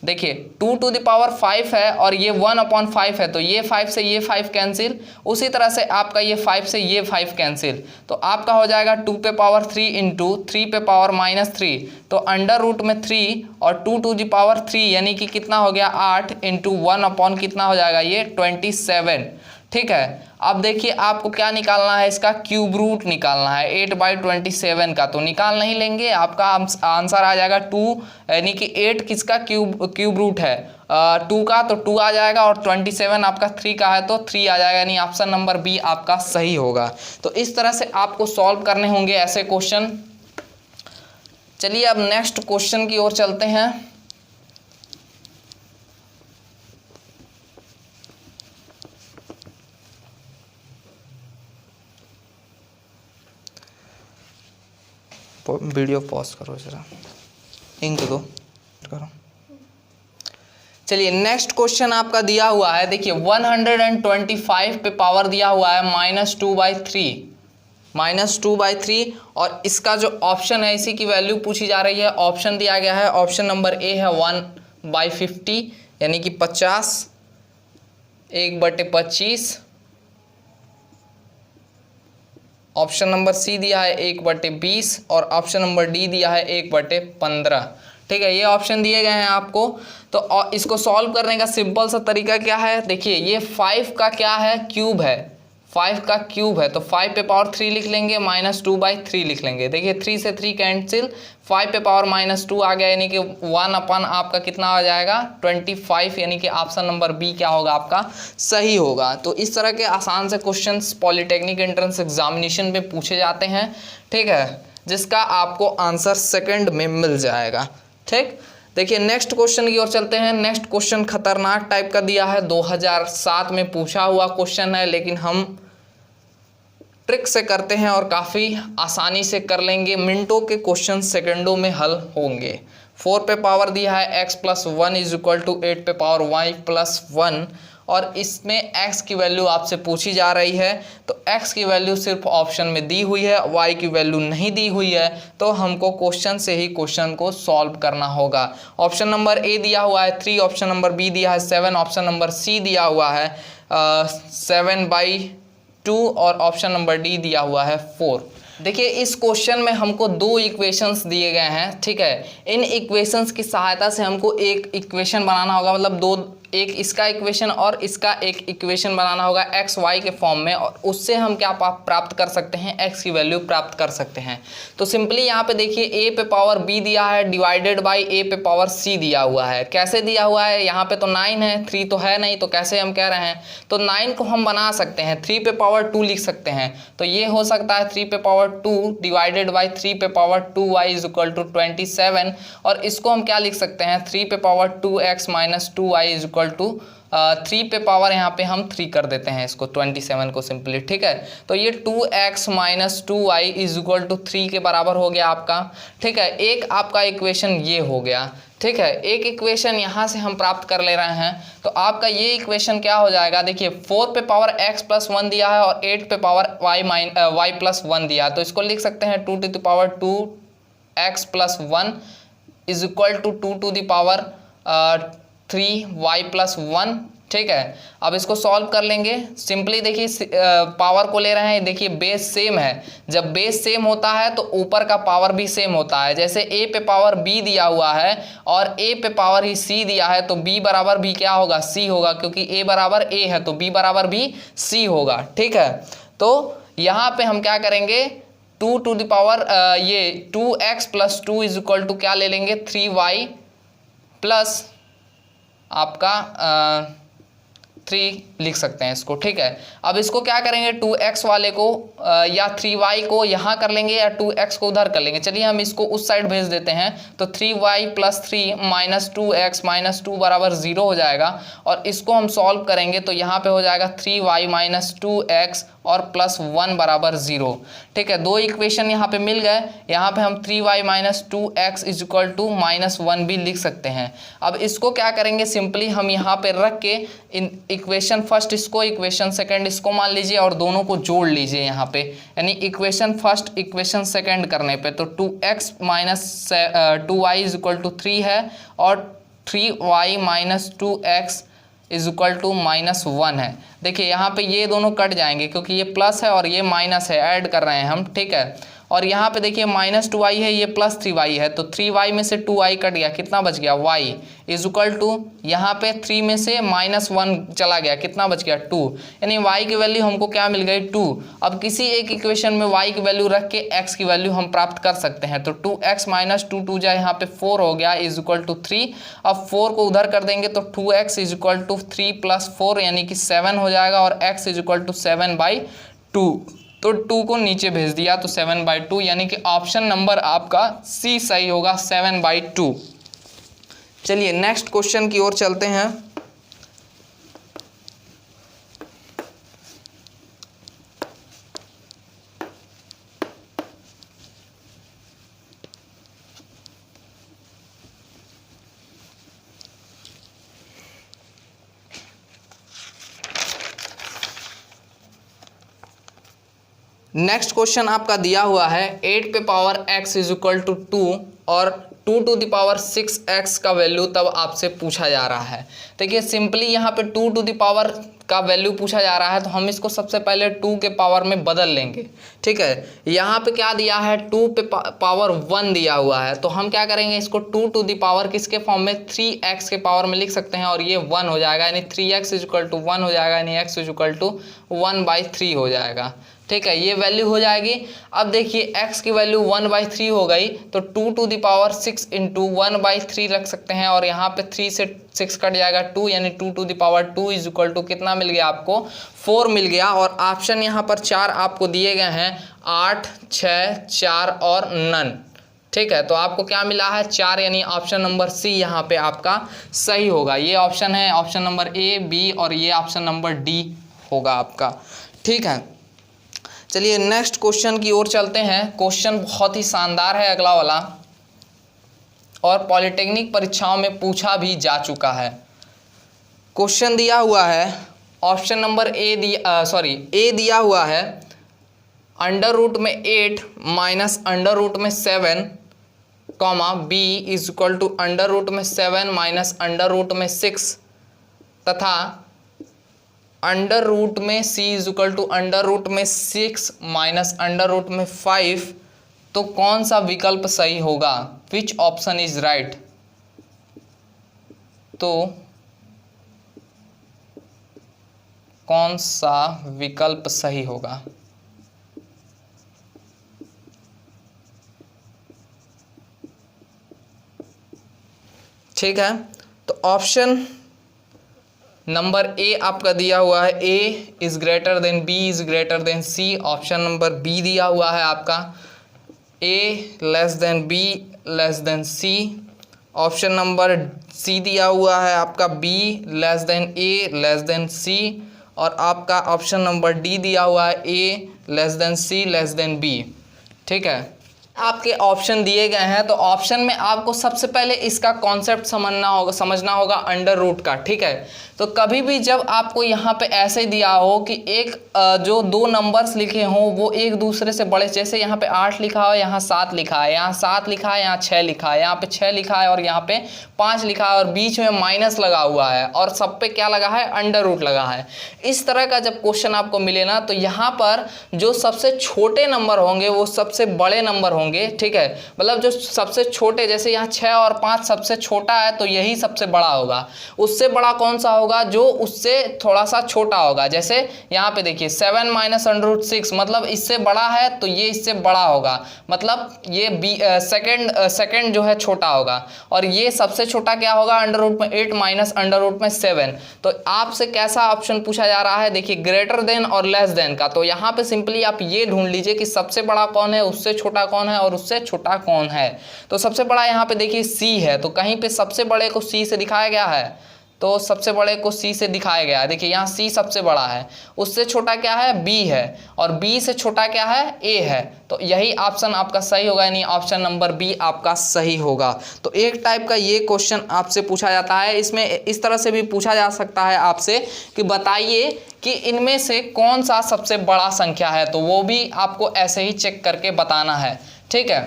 देखिए 2 टू द पावर 5 है और ये 1/5 है, तो ये 5 से ये 5 कैंसिल, उसी तरह से आपका ये 5 से ये 5 कैंसिल, तो आपका हो जाएगा 2 पे पावर 3 इंटू 3 पे पावर -3, तो अंडर रूट में 3 और 2 टू द पावर 3 यानी कि कितना हो गया 8 इंटू 1 अपॉन कितना हो जाएगा ये 27, ठीक है। अब देखिए आपको क्या निकालना है, इसका क्यूब रूट निकालना है 8/27 का, तो निकाल नहीं लेंगे, आपका आंसर आ जाएगा 2, यानी कि 8 किसका क्यूब रूट है 2 का, तो 2 आ जाएगा और 27 आपका 3 का है तो 3 आ जाएगा, यानी ऑप्शन नंबर बी आपका सही होगा। तो इस तरह से आपको सॉल्व करने होंगे ऐसे क्वेश्चन। चलिए अब नेक्स्ट क्वेश्चन की ओर चलते हैं। वीडियो पॉज करो जरा, इंक दो करो। चलिए नेक्स्ट क्वेश्चन आपका दिया हुआ है, देखिए 125 पे पावर दिया हुआ है -2/3 और इसका जो ऑप्शन है इसी की वैल्यू पूछी जा रही है। ऑप्शन दिया गया है, ऑप्शन नंबर ए है 1/50 यानी कि 50, 1/25। ऑप्शन नंबर सी दिया है 1/20 और ऑप्शन नंबर डी दिया है 1/15। ठीक है, ये ऑप्शन दिए गए हैं आपको। तो इसको सॉल्व करने का सिंपल सा तरीका क्या है, देखिए ये 5 का क्या है, क्यूब है, 5 का क्यूब है, तो 5 पे पावर 3 लिख लेंगे, -2/3 लिख लेंगे। देखिए 3 से 3 कैंसिल, 5 पे पावर -2 आ गया, यानी कि 1 आपका कितना आ जाएगा 25, यानी कि ऑप्शन नंबर बी क्या होगा आपका सही होगा। तो इस तरह के आसान से क्वेश्चंस पॉलिटेक्निक एंट्रेंस एग्जामिनेशन में पूछे जाते हैं, ठीक है, जिसका आपको आंसर सेकंड में मिल जाएगा। ठीक, देखिए नेक्स्ट क्वेश्चन की ओर चलते हैं। नेक्स्ट क्वेश्चन खतरनाक टाइप का दिया है, 2007 में पूछा हुआ क्वेश्चन है, लेकिन हम ट्रिक से करते हैं और काफ़ी आसानी से कर लेंगे। मिनटों के क्वेश्चन सेकंडों में हल होंगे। 4 पे पावर दिया है x + 1 = 8 पे पावर y + 1 और इसमें x की वैल्यू आपसे पूछी जा रही है। तो x की वैल्यू सिर्फ ऑप्शन में दी हुई है, y की वैल्यू नहीं दी हुई है, तो हमको क्वेश्चन से ही क्वेश्चन को सॉल्व करना होगा। ऑप्शन नंबर ए दिया हुआ है 3, ऑप्शन नंबर बी दिया है 7, ऑप्शन नंबर सी दिया हुआ है 7/2 और ऑप्शन नंबर डी दिया हुआ है 4। देखिए इस क्वेश्चन में हमको 2 इक्वेशंस दिए गए हैं, ठीक है। इन इक्वेशंस की सहायता से हमको एक इक्वेशन बनाना होगा, मतलब एक इसका इक्वेशन और इसका एक इक्वेशन बनाना होगा x y के फॉर्म में, और उससे हम क्या प्राप्त कर सकते हैं, x की वैल्यू प्राप्त कर सकते हैं। तो सिंपली यहाँ पे देखिए a पे पावर b दिया है डिवाइडेड बाई a पे पावर c दिया हुआ है। कैसे दिया हुआ है, यहाँ पे तो 9 है, 3 तो है नहीं, तो कैसे हम कह रहे हैं, तो 9 को हम बना सकते हैं, 3 पे पावर 2 लिख सकते हैं। तो ये हो सकता है 3 पे पावर 2 डिवाइडेड बाई 3 पे पावर 2y = 27, और इसको हम क्या लिख सकते हैं, 3 पे पावर 2x - 2y 3 पे पावर यहाँ पे हम 3 कर देते हैं इसको 27 को सिंपली, ठीक है। तो ये 2x - 2y = 3 के बराबर हो गया आपका, ठीक है। एक आपका इक्वेशन ये हो गया, ठीक है। एक इक्वेशन यहाँ से हम प्राप्त कर ले रहे हैं, तो आपका ये इक्वेशन क्या हो जाएगा, देखिए 4 पे पावर x + 1 दिया है और 8 पे पावर y + 1 दिया है, तो इसको लिख सकते हैं 2 to the power 2x + 1 = 2 to the power 3y + 1, ठीक है। अब इसको सॉल्व कर लेंगे सिंपली। देखिए पावर को ले रहे हैं, देखिए बेस सेम है, जब बेस सेम होता है तो ऊपर का पावर भी सेम होता है। जैसे a पे पावर b दिया हुआ है और a पे पावर ही c दिया है, तो b बराबर भी क्या होगा, c होगा, क्योंकि a बराबर a है तो b बराबर भी c होगा, ठीक है। तो यहाँ पे हम क्या करेंगे, 2 to the power ये 2x + 2 = क्या ले लेंगे, 3y प्लस आपका 3 लिख सकते हैं इसको, ठीक है। अब इसको क्या करेंगे, 2x वाले को या 3y को यहाँ कर लेंगे या 2x को उधर कर लेंगे। चलिए हम इसको उस साइड भेज देते हैं, तो 3y + 3 - 2x - 2 = 0 हो जाएगा, और इसको हम सॉल्व करेंगे तो यहाँ पे हो जाएगा 3y - 2x और +1 = 0, ठीक है। 2 इक्वेशन यहाँ पे मिल गए। यहाँ पे हम 3y - 2x = -1 भी लिख सकते हैं। अब इसको क्या करेंगे, सिंपली हम यहाँ पे रख के इन इक्वेशन फर्स्ट इसको, इक्वेशन सेकंड इसको मान लीजिए और दोनों को जोड़ लीजिए यहाँ पे, यानी इक्वेशन फर्स्ट इक्वेशन सेकंड करने पे तो 2x - 2y = 3 है और 3y - 2x = -1 है। देखिए यहाँ पे ये दोनों कट जाएंगे क्योंकि ये प्लस है और ये माइनस है, ऐड कर रहे हैं हम, ठीक है। और यहाँ पे देखिए -2y है, ये +3y है, तो 3y में से 2y कट गया, कितना बच गया, y = यहाँ पे 3 में से -1 चला गया, कितना बच गया, 2, यानी y की वैल्यू हमको क्या मिल गई, 2। अब किसी एक इक्वेशन में y की वैल्यू रख के x की वैल्यू हम प्राप्त कर सकते हैं, तो 2x - 2 2 जाए यहाँ पे 4 हो गया = 3। अब 4 को उधर कर देंगे तो 2x = 3 + 4 यानी कि 7 हो जाएगा, और x = 7/2, तो 2 को नीचे भेज दिया तो 7/2, यानी कि ऑप्शन नंबर आपका सी सही होगा, 7/2। चलिए नेक्स्ट क्वेश्चन की ओर चलते हैं। नेक्स्ट क्वेश्चन आपका दिया हुआ है 8 पे power x is equal to 2 और 2 टू द पावर 6x का वैल्यू तब आपसे पूछा जा रहा है। देखिए सिंपली यहाँ पे 2 टू द पावर का वैल्यू पूछा जा रहा है तो हम इसको सबसे पहले 2 के पावर में बदल लेंगे। ठीक है, यहाँ पे क्या दिया है 2 पे पावर 1 दिया हुआ है तो हम क्या करेंगे इसको 2 टू द पावर किसके फॉर्म में 3x के पावर में लिख सकते हैं और ये 1 हो जाएगा, यानी 3x इज इक्वल टू 1 हो जाएगा, यानी x इज इक्वल टू 1/3 हो जाएगा। ठीक है, ये वैल्यू हो जाएगी। अब देखिए x की वैल्यू 1/3 हो गई तो 2 टू द पावर 6 इंटू 1/3 रख सकते हैं और यहाँ पे 3 से 6 कट जाएगा 2, यानी 2 to the power 2 is equal to कितना मिल गया आपको 4 मिल गया। और ऑप्शन यहाँ पर 4 आपको दिए गए हैं 8, 6, 4 और नन। ठीक है, तो आपको क्या मिला है 4, यानी ऑप्शन नंबर सी यहाँ पे आपका सही होगा। ये ऑप्शन है ऑप्शन नंबर ए, बी और ये ऑप्शन नंबर डी होगा आपका। ठीक है, चलिए नेक्स्ट क्वेश्चन की ओर चलते हैं। क्वेश्चन बहुत ही शानदार है अगला वाला और पॉलिटेक्निक परीक्षाओं में पूछा भी जा चुका है। क्वेश्चन दिया हुआ है ऑप्शन नंबर ए दिया हुआ है अंडर रूट में 8 माइनस अंडर रूट में 7 comma B is equal to under root में 7 माइनस अंडर रूट में 6 तथा अंडर रूट में c is equal to under root में 6 माइनस अंडर रूट में 5, तो कौन सा विकल्प सही होगा? Which option is right? तो कौन सा विकल्प सही होगा? ठीक है, तो ऑप्शन नंबर ए आपका दिया हुआ है a is greater than b is greater than c। Option number B दिया हुआ है आपका a less than b less than c। Option number C दिया हुआ है आपका b less than a less than c और आपका ऑप्शन नंबर डी दिया हुआ है a less than c less than b। ठीक है, आपके ऑप्शन दिए गए हैं तो ऑप्शन में आपको सबसे पहले इसका कॉन्सेप्ट समझना होगा अंडर रूट का। ठीक है, तो कभी भी जब आपको यहाँ पे ऐसे दिया हो कि एक जो दो नंबर्स लिखे हों वो एक दूसरे से बड़े, जैसे यहाँ पे 8 लिखा हो, यहाँ 7 लिखा है, यहाँ 7 लिखा है, यहाँ 6 लिखा है, यहाँ पे 6 लिखा है और यहाँ पे 5 लिखा है और बीच में माइनस लगा हुआ है और सब पे क्या लगा है अंडर रूट लगा है। इस तरह का जब क्वेश्चन आपको मिले ना तो यहाँ पर जो सबसे छोटे नंबर होंगे वो सबसे बड़े नंबर होंगे। ठीक है, मतलब जो सबसे छोटे, जैसे यहाँ 6 और 5 सबसे छोटा है तो यही सबसे बड़ा होगा। उससे बड़ा कौन सा होगा? जो उससे थोड़ा सा छोटा होगा। जैसे यहाँ पे देखिए 7 माइनस अंडर रूट 6 मतलब इससे बड़ा है तो ये इससे बड़ा होगा, मतलब ये सेकंड जो है छोटा होगा। और ये सबसे छोटा क्या होगा? अंडर रूट में 8 माइनस अंडर रूट में 7। तो आपसे कैसा ऑप्शन पूछा जा रहा है? देखिए ग्रेटर देन और लेस देन का। तो यहाँ पे सिंपली आप ये ढूंढ लीजिए कि सबसे बड़ा कौन है, उससे छोटा कौन है और उससे छोटा कौन है। तो सबसे बड़ा यहाँ पे देखिए सी है, तो कहीं पे सबसे बड़े को सी से दिखाया गया है, तो सबसे बड़े को सी से दिखाया गया है। देखिए यहाँ सी सबसे बड़ा है, उससे छोटा क्या है? बी है, और बी से छोटा क्या है? ए है। तो यही ऑप्शन आपका सही होगा, यानी ऑप्शन नंबर बी आपका सही होगा। तो एक टाइप का ये क्वेश्चन आपसे पूछा जाता है। इसमें इस तरह से भी पूछा जा सकता है आपसे कि बताइए कि इनमें से कौन सा सबसे बड़ा संख्या है, तो वो भी आपको ऐसे ही चेक करके बताना है। ठीक है,